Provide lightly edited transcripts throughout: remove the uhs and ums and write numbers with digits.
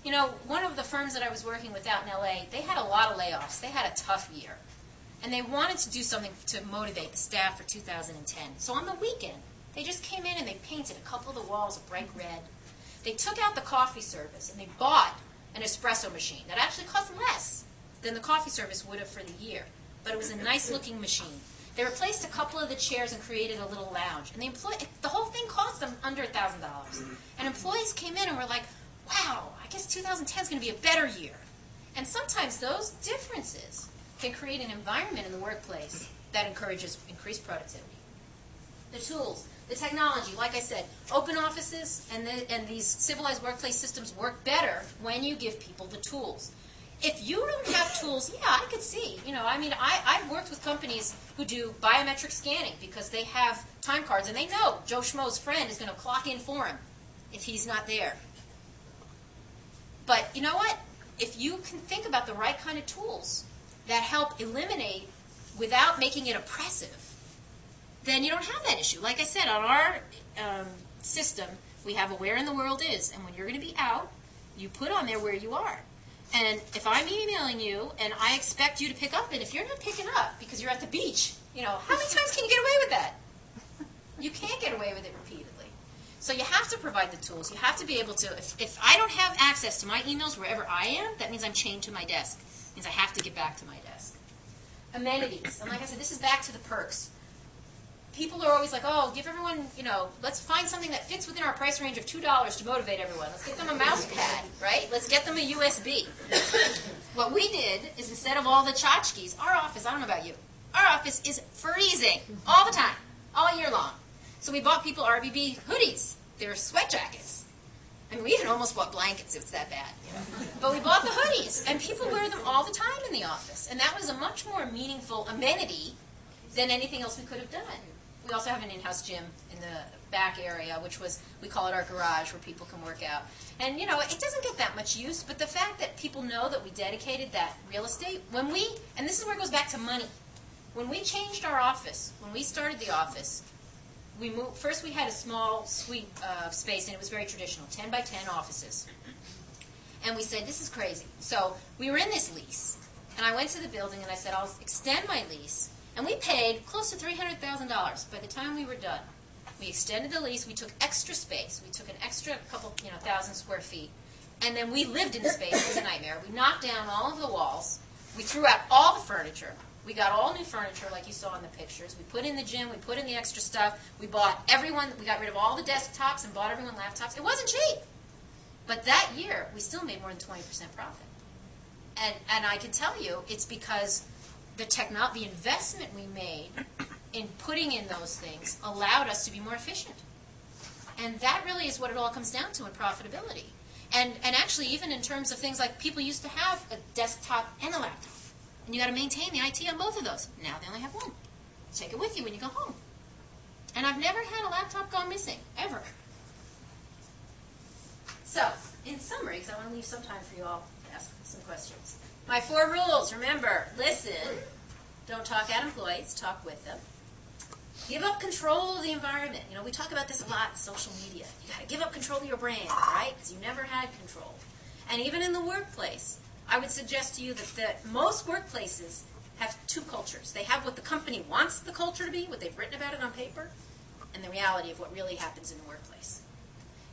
You know, one of the firms that I was working with out in LA, they had a lot of layoffs. They had a tough year. And they wanted to do something to motivate the staff for 2010. So on the weekend, they just came in and they painted a couple of the walls a bright red. They took out the coffee service and they bought an espresso machine that actually cost less than the coffee service would have for the year. But it was a nice-looking machine. They replaced a couple of the chairs and created a little lounge. And the whole thing cost them under $1,000. And employees came in and were like, wow, I guess 2010 is going to be a better year. And sometimes those differences can create an environment in the workplace that encourages increased productivity. The tools, the technology, like I said, open offices and these civilized workplace systems work better when you give people the tools. If you don't have tools, yeah, I could see. You know, I mean, I've worked with companies who do biometric scanning because they have time cards and they know Joe Schmo's friend is going to clock in for him if he's not there. But you know what? If you can think about the right kind of tools that help eliminate without making it oppressive, then you don't have that issue. Like I said, on our system, we have a where in the world is. And when you're going to be out, you put on there where you are. And if I'm emailing you and I expect you to pick up, and if you're not picking up because you're at the beach, you know, how many times can you get away with that? You can't get away with it repeatedly. So you have to provide the tools. You have to be able to, if I don't have access to my emails wherever I am, that means I'm chained to my desk. It means I have to get back to my desk. Amenities. And like I said, this is back to the perks. People are always like, oh, give everyone, you know, let's find something that fits within our price range of $2 to motivate everyone. Let's get them a mouse pad, right? Let's get them a USB. What we did is instead of all the tchotchkes, our office, I don't know about you, our office is freezing all the time, all year long. So we bought people RBB hoodies. They're sweat jackets. I mean, we even almost bought blankets. It was that bad. You know? But we bought the hoodies, and people wear them all the time in the office. And that was a much more meaningful amenity than anything else we could have done. We also have an in-house gym in the back area, which was, we call it our garage, where people can work out. And, you know, it doesn't get that much use, but the fact that people know that we dedicated that real estate, when we, and this is where it goes back to money, when we changed our office, when we started the office, we moved, first we had a small suite space, and it was very traditional, 10 by 10 offices. And we said, this is crazy. So we were in this lease, and I went to the building and I said, I'll extend my lease. And we paid close to $300,000 by the time we were done. We extended the lease. We took extra space. We took an extra couple, 1,000 square feet. And then we lived in the space. It was a nightmare. We knocked down all of the walls. We threw out all the furniture. We got all new furniture like you saw in the pictures. We put in the gym. We put in the extra stuff. We bought everyone. We got rid of all the desktops and bought everyone laptops. It wasn't cheap. But that year, we still made more than 20% profit. And I can tell you, it's because the investment we made in putting in those things allowed us to be more efficient. And that really is what it all comes down to in profitability. And actually, even in terms of things like people used to have a desktop and a laptop. And you got to maintain the IT on both of those. Now they only have one. Take it with you when you go home. And I've never had a laptop go missing, ever. So, in summary, because I want to leave some time for you all to ask some questions. My 4 rules, remember, listen, don't talk at employees, talk with them. Give up control of the environment. You know, we talk about this a lot in social media. You got to give up control of your brand, right? Because you never had control. And even in the workplace, I would suggest to you that most workplaces have 2 cultures. They have what the company wants the culture to be, what they've written about it on paper, and the reality of what really happens in the workplace.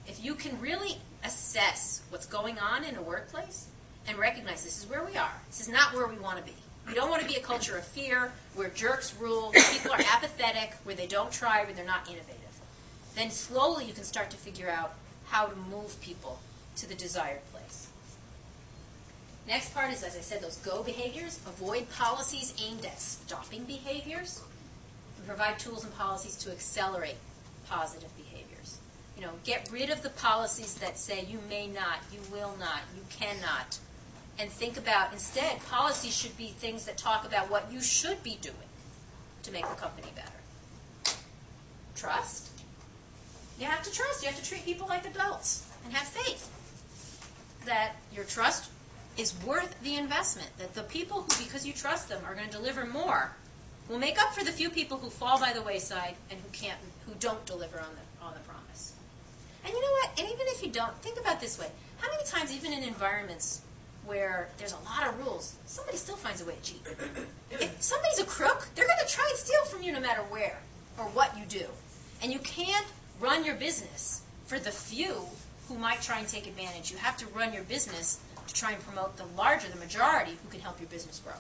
If you can really assess what's going on in a workplace and recognize this is where we are, this is not where we want to be. We don't want to be a culture of fear, where jerks rule, where people are apathetic, where they don't try, where they're not innovative. Then slowly you can start to figure out how to move people to the desired place. Next part is, as I said, those go behaviors. Avoid policies aimed at stopping behaviors. And provide tools and policies to accelerate positive behaviors. You know, get rid of the policies that say you may not, you will not, you cannot. And think about, instead, policies should be things that talk about what you should be doing to make the company better. Trust. You have to trust. You have to treat people like adults and have faith that your trust is worth the investment, that the people who, because you trust them, are going to deliver more, will make up for the few people who fall by the wayside and who don't deliver on the promise. And you know what? And even if you don't, think about it this way. how many times, even in environments where there's a lot of rules, somebody still finds a way to cheat? If somebody's a crook, they're going to try and steal from you no matter where or what you do. And you can't run your business for the few who might try and take advantage. You have to run your business to try and promote the larger, the majority, who can help your business grow.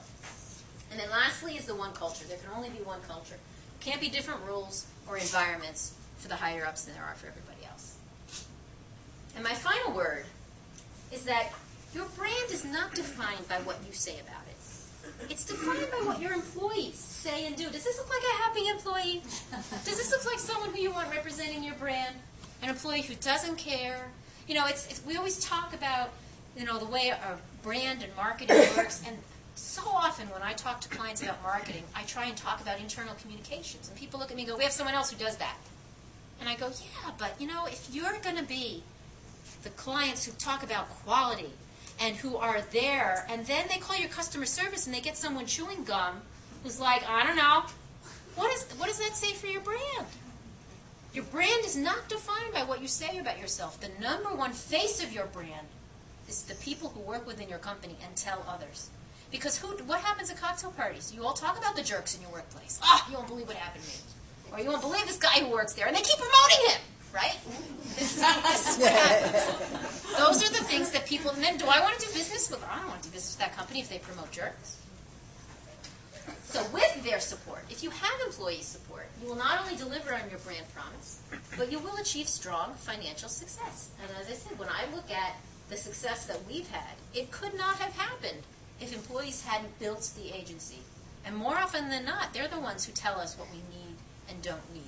And then lastly is the one culture. There can only be one culture. Can't be different rules or environments for the higher-ups than there are for everybody else. And my final word is that your brand is not defined by what you say about it. It's defined by what your employees say and do. Does this look like a happy employee? Does this look like someone who you want representing your brand? An employee who doesn't care? You know, we always talk about, you know, the way our brand and marketing works, and so often when I talk to clients about marketing, I try and talk about internal communications, and people look at me and go, we have someone else who does that. And I go, yeah, but, you know, if you're going to be the clients who talk about quality and who are there, and then they call your customer service and they get someone chewing gum who's like, I don't know, what does that say for your brand? Your brand is not defined by what you say about yourself. The number one face of your brand is the people who work within your company and tell others. Because what happens at cocktail parties? You all talk about the jerks in your workplace. Ah, you won't believe what happened to me. Or you won't believe this guy who works there. And they keep promoting him, right? This is what happens. Those are the things that people, and then do I want to do business with? I don't want to do business with that company if they promote jerks. So with their support, if you have employee support, you will not only deliver on your brand promise, but you will achieve strong financial success. And as I said, when I look at the success that we've had, it could not have happened if employees hadn't built the agency. And more often than not, they're the ones who tell us what we need and don't need.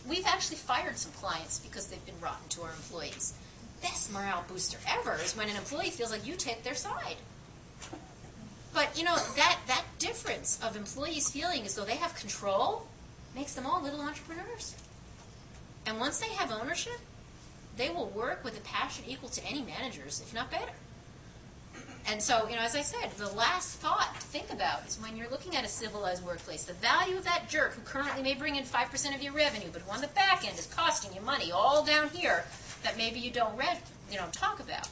We've actually fired some clients because they've been rotten to our employees. Best morale booster ever is when an employee feels like you take their side. But, you know, that difference of employees feeling as though they have control makes them all little entrepreneurs. And once they have ownership, they will work with a passion equal to any managers, if not better. And so, you know, as I said, the last thought to think about is when you're looking at a civilized workplace, the value of that jerk who currently may bring in 5% of your revenue, but who on the back end is costing you money all down here that maybe you don't talk about.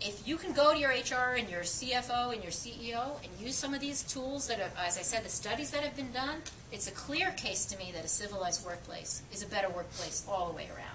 If you can go to your HR and your CFO and your CEO and use some of these tools that are, as I said, the studies that have been done, it's a clear case to me that a civilized workplace is a better workplace all the way around.